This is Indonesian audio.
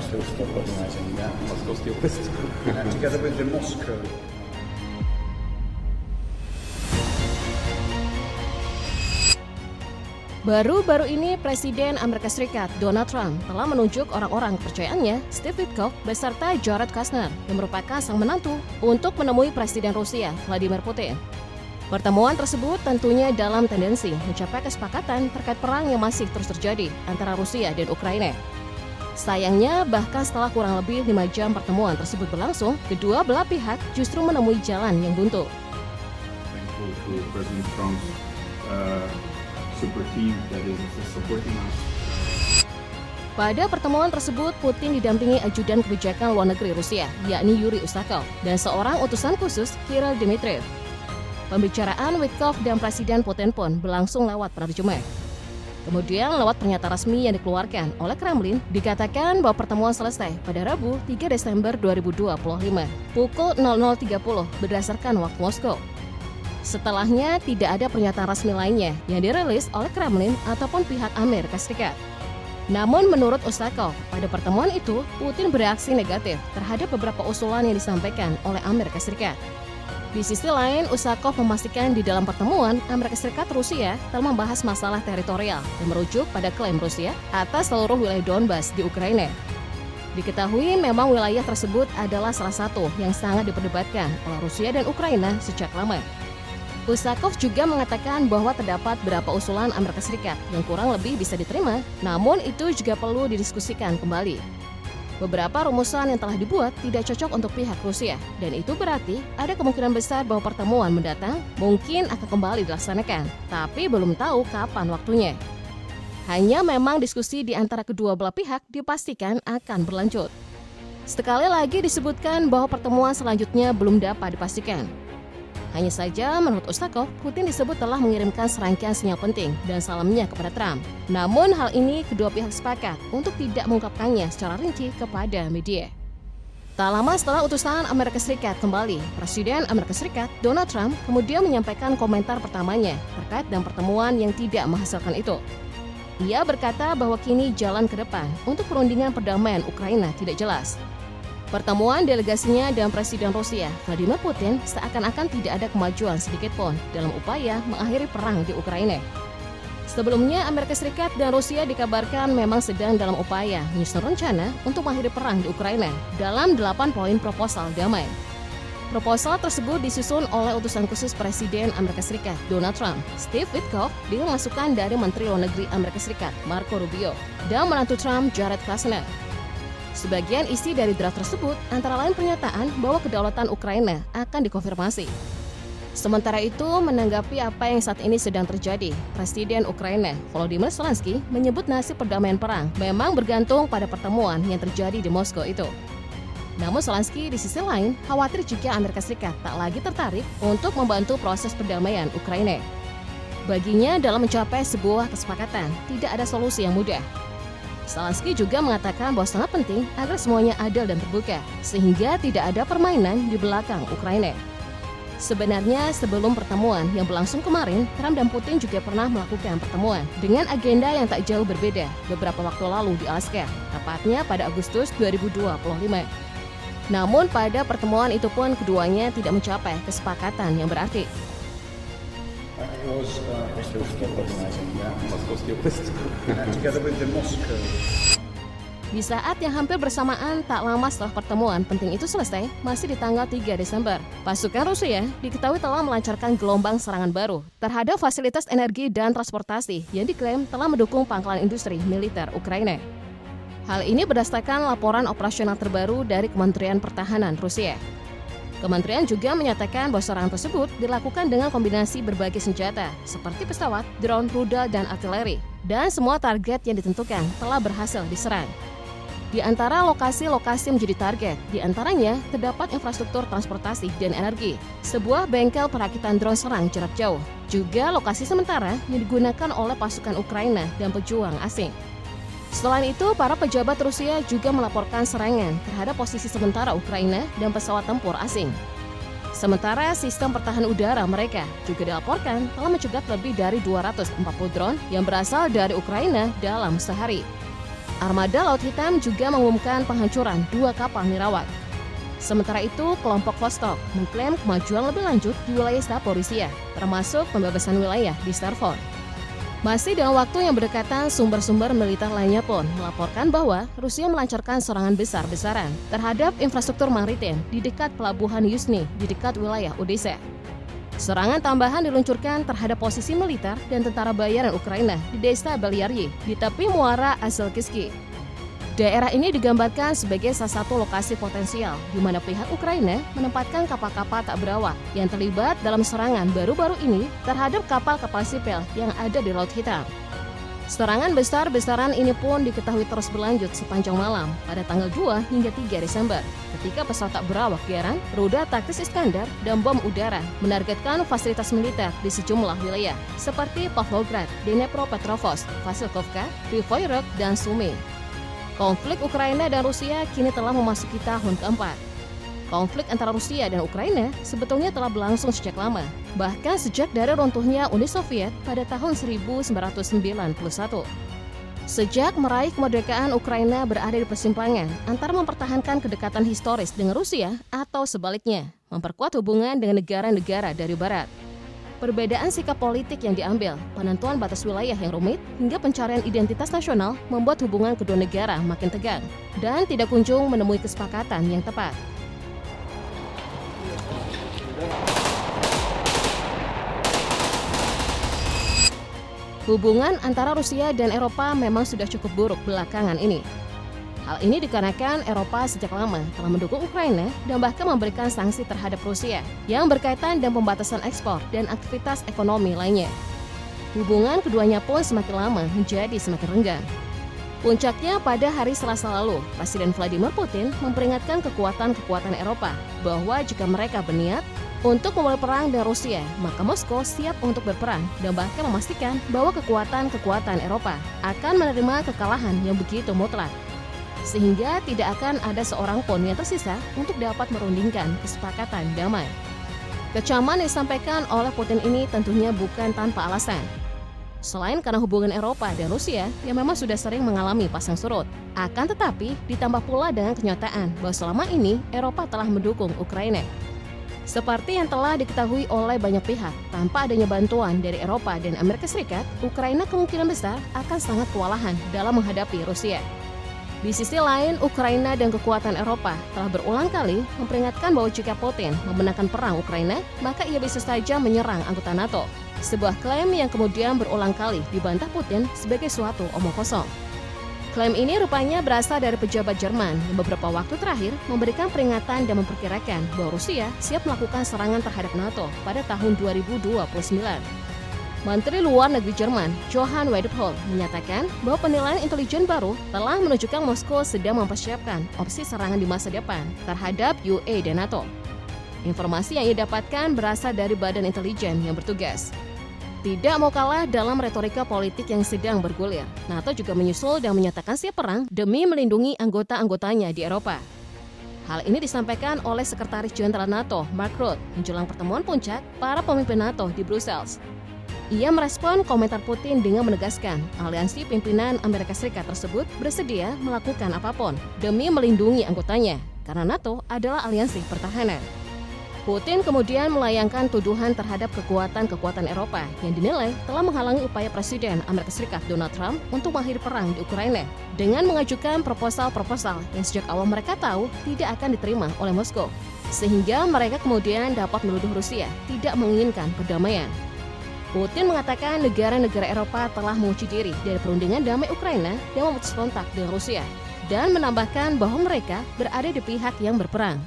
still stop organising that. Moscow still pissed. Together with the Moscow. Baru-baru ini Presiden Amerika Serikat Donald Trump telah menunjuk orang-orang kepercayaannya, Steve Witkoff beserta Jared Kushner yang merupakan sang menantu untuk menemui Presiden Rusia Vladimir Putin. Pertemuan tersebut tentunya dalam tendensi mencapai kesepakatan terkait perang yang masih terus terjadi antara Rusia dan Ukraina. Sayangnya, bahkan setelah kurang lebih 5 jam pertemuan tersebut berlangsung, kedua belah pihak justru menemui jalan yang buntu. Thankful to President Trump's super team that is supporting us. Pada pertemuan tersebut, Putin didampingi ajudan kebijakan luar negeri Rusia, yakni Yuri Usakov, dan seorang utusan khusus, Kirill Dmitriev. Pembicaraan Witkoff dan Presiden Putin pun berlangsung lewat penerjemah. Kemudian lewat pernyataan resmi yang dikeluarkan oleh Kremlin, dikatakan bahwa pertemuan selesai pada Rabu 3 Desember 2025, pukul 00.30 berdasarkan waktu Moskow. Setelahnya, tidak ada pernyataan resmi lainnya yang dirilis oleh Kremlin ataupun pihak Amerika Serikat. Namun menurut Usakov, pada pertemuan itu, Putin bereaksi negatif terhadap beberapa usulan yang disampaikan oleh Amerika Serikat. Di sisi lain, Usakov memastikan di dalam pertemuan, Amerika Serikat Rusia telah membahas masalah teritorial yang merujuk pada klaim Rusia atas seluruh wilayah Donbas di Ukraina. Diketahui memang wilayah tersebut adalah salah satu yang sangat diperdebatkan oleh Rusia dan Ukraina sejak lama. Usakov juga mengatakan bahwa terdapat beberapa usulan Amerika Serikat yang kurang lebih bisa diterima, namun itu juga perlu didiskusikan kembali. Beberapa rumusan yang telah dibuat tidak cocok untuk pihak Rusia, dan itu berarti ada kemungkinan besar bahwa pertemuan mendatang mungkin akan kembali dilaksanakan, tapi belum tahu kapan waktunya. Hanya memang diskusi di antara kedua belah pihak dipastikan akan berlanjut. Sekali lagi disebutkan bahwa pertemuan selanjutnya belum dapat dipastikan. Hanya saja, menurut Usakov, Putin disebut telah mengirimkan serangkaian sinyal penting dan salamnya kepada Trump. Namun hal ini kedua pihak sepakat untuk tidak mengungkapkannya secara rinci kepada media. Tak lama setelah utusan Amerika Serikat kembali, Presiden Amerika Serikat Donald Trump kemudian menyampaikan komentar pertamanya terkait dengan pertemuan yang tidak menghasilkan itu. Ia berkata bahwa kini jalan ke depan untuk perundingan perdamaian Ukraina tidak jelas. Pertemuan delegasinya dengan Presiden Rusia Vladimir Putin seakan-akan tidak ada kemajuan sedikit pun dalam upaya mengakhiri perang di Ukraina. Sebelumnya, Amerika Serikat dan Rusia dikabarkan memang sedang dalam upaya menyusun rencana untuk mengakhiri perang di Ukraina dalam 8 poin proposal damai. Proposal tersebut disusun oleh utusan khusus Presiden Amerika Serikat Donald Trump, Steve Witkoff, dengan masukan dari Menteri Luar Negeri Amerika Serikat Marco Rubio dan menantu Trump Jared Kushner. Sebagian isi dari draft tersebut antara lain pernyataan bahwa kedaulatan Ukraina akan dikonfirmasi. Sementara itu, menanggapi apa yang saat ini sedang terjadi, Presiden Ukraina Volodymyr Zelensky menyebut nasib perdamaian perang memang bergantung pada pertemuan yang terjadi di Moskow itu. Namun Zelensky di sisi lain khawatir jika Amerika Serikat tak lagi tertarik untuk membantu proses perdamaian Ukraina. Baginya, dalam mencapai sebuah kesepakatan, tidak ada solusi yang mudah. Zelensky juga mengatakan bahwa sangat penting agar semuanya adil dan terbuka, sehingga tidak ada permainan di belakang Ukraina. Sebenarnya sebelum pertemuan yang berlangsung kemarin, Trump dan Putin juga pernah melakukan pertemuan dengan agenda yang tak jauh berbeda beberapa waktu lalu di Alaska, tepatnya pada Agustus 2025. Namun pada pertemuan itu pun keduanya tidak mencapai kesepakatan yang berarti. Still stop organising that. Moscow still pissed. Together with the Moscow. Di saat yang hampir bersamaan tak lama setelah pertemuan penting itu selesai, masih di tanggal 3 Desember, pasukan Rusia diketahui telah melancarkan gelombang serangan baru terhadap fasilitas energi dan transportasi yang diklaim telah mendukung pangkalan industri militer Ukraina. Hal ini berdasarkan laporan operasional terbaru dari Kementerian Pertahanan Rusia. Kementerian juga menyatakan bahwa serangan tersebut dilakukan dengan kombinasi berbagai senjata seperti pesawat, drone, rudal, dan artileri, dan semua target yang ditentukan telah berhasil diserang. Di antara lokasi-lokasi menjadi target, di antaranya terdapat infrastruktur transportasi dan energi, sebuah bengkel perakitan drone serang jarak jauh, juga lokasi sementara yang digunakan oleh pasukan Ukraina dan pejuang asing. Selain itu, para pejabat Rusia juga melaporkan serangan terhadap posisi sementara Ukraina dan pesawat tempur asing. Sementara sistem pertahanan udara mereka juga dilaporkan telah mencegat lebih dari 240 drone yang berasal dari Ukraina dalam sehari. Armada Laut Hitam juga mengumumkan penghancuran 2 kapal nirawak. Sementara itu, kelompok Vostok mengklaim kemajuan lebih lanjut di wilayah Zaporizhia, termasuk pembebasan wilayah di Stavropol. Masih dalam waktu yang berdekatan, sumber-sumber militer lainnya pun melaporkan bahwa Rusia melancarkan serangan besar-besaran terhadap infrastruktur maritim di dekat pelabuhan Yuzhny di dekat wilayah Odessa. Serangan tambahan diluncurkan terhadap posisi militer dan tentara bayaran Ukraina di desa Belyaryi di tepi muara Azovsky. Daerah ini digambarkan sebagai salah satu lokasi potensial di mana pihak Ukraina menempatkan kapal-kapal tak berawak yang terlibat dalam serangan baru-baru ini terhadap kapal-kapal sipil yang ada di Laut Hitam. Serangan besar-besaran ini pun diketahui terus berlanjut sepanjang malam pada tanggal 2 hingga 3 Desember ketika pesawat tak berawak Geran, rudal taktis Iskandar, dan bom udara menargetkan fasilitas militer di sejumlah wilayah seperti Pavlograd, Dnepropetrovsk, Vasilkovka, Kryvyi Rih, dan Sumy. Konflik Ukraina dan Rusia kini telah memasuki tahun keempat. Konflik antara Rusia dan Ukraina sebetulnya telah berlangsung sejak lama, bahkan sejak dari runtuhnya Uni Soviet pada tahun 1991. Sejak meraih kemerdekaan, Ukraina berada di persimpangan antara mempertahankan kedekatan historis dengan Rusia atau sebaliknya, memperkuat hubungan dengan negara-negara dari Barat. Perbedaan sikap politik yang diambil, penentuan batas wilayah yang rumit, hingga pencarian identitas nasional membuat hubungan kedua negara makin tegang dan tidak kunjung menemui kesepakatan yang tepat. Hubungan antara Rusia dan Eropa memang sudah cukup buruk belakangan ini. Hal ini dikarenakan Eropa sejak lama telah mendukung Ukraina dan bahkan memberikan sanksi terhadap Rusia yang berkaitan dengan pembatasan ekspor dan aktivitas ekonomi lainnya. Hubungan keduanya pun semakin lama menjadi semakin renggang. Puncaknya pada hari Selasa lalu, Presiden Vladimir Putin memperingatkan kekuatan-kekuatan Eropa bahwa jika mereka berniat untuk memulai perang dengan Rusia, maka Moskow siap untuk berperang dan bahkan memastikan bahwa kekuatan-kekuatan Eropa akan menerima kekalahan yang begitu mutlak, sehingga tidak akan ada seorang pun yang tersisa untuk dapat merundingkan kesepakatan damai. Kecaman yang disampaikan oleh Putin ini tentunya bukan tanpa alasan. Selain karena hubungan Eropa dan Rusia yang memang sudah sering mengalami pasang surut, akan tetapi ditambah pula dengan kenyataan bahwa selama ini Eropa telah mendukung Ukraina. Seperti yang telah diketahui oleh banyak pihak, tanpa adanya bantuan dari Eropa dan Amerika Serikat, Ukraina kemungkinan besar akan sangat kewalahan dalam menghadapi Rusia. Di sisi lain, Ukraina dan kekuatan Eropa telah berulang kali memperingatkan bahwa jika Putin memenangkan perang Ukraina, maka ia bisa saja menyerang anggota NATO. Sebuah klaim yang kemudian berulang kali dibantah Putin sebagai suatu omong kosong. Klaim ini rupanya berasal dari pejabat Jerman yang beberapa waktu terakhir memberikan peringatan dan memperkirakan bahwa Rusia siap melakukan serangan terhadap NATO pada tahun 2029. Menteri Luar Negeri Jerman, Johann Wadephol, menyatakan bahwa penilaian intelijen baru telah menunjukkan Moskow sedang mempersiapkan opsi serangan di masa depan terhadap UE dan NATO. Informasi yang ia dapatkan berasal dari badan intelijen yang bertugas. Tidak mau kalah dalam retorika politik yang sedang bergulir, NATO juga menyusul dan menyatakan siap perang demi melindungi anggota-anggotanya di Eropa. Hal ini disampaikan oleh Sekretaris Jenderal NATO, Mark Rutte, menjelang pertemuan puncak para pemimpin NATO di Brussels. Ia merespon komentar Putin dengan menegaskan aliansi pimpinan Amerika Serikat tersebut bersedia melakukan apapun demi melindungi anggotanya, karena NATO adalah aliansi pertahanan. Putin kemudian melayangkan tuduhan terhadap kekuatan-kekuatan Eropa yang dinilai telah menghalangi upaya Presiden Amerika Serikat Donald Trump untuk mengakhiri perang di Ukraina dengan mengajukan proposal-proposal yang sejak awal mereka tahu tidak akan diterima oleh Moskow, sehingga mereka kemudian dapat menuduh Rusia tidak menginginkan perdamaian. Putin mengatakan negara-negara Eropa telah mengunci diri dari perundingan damai Ukraina dan memutus kontak dengan Rusia, dan menambahkan bahwa mereka berada di pihak yang berperang.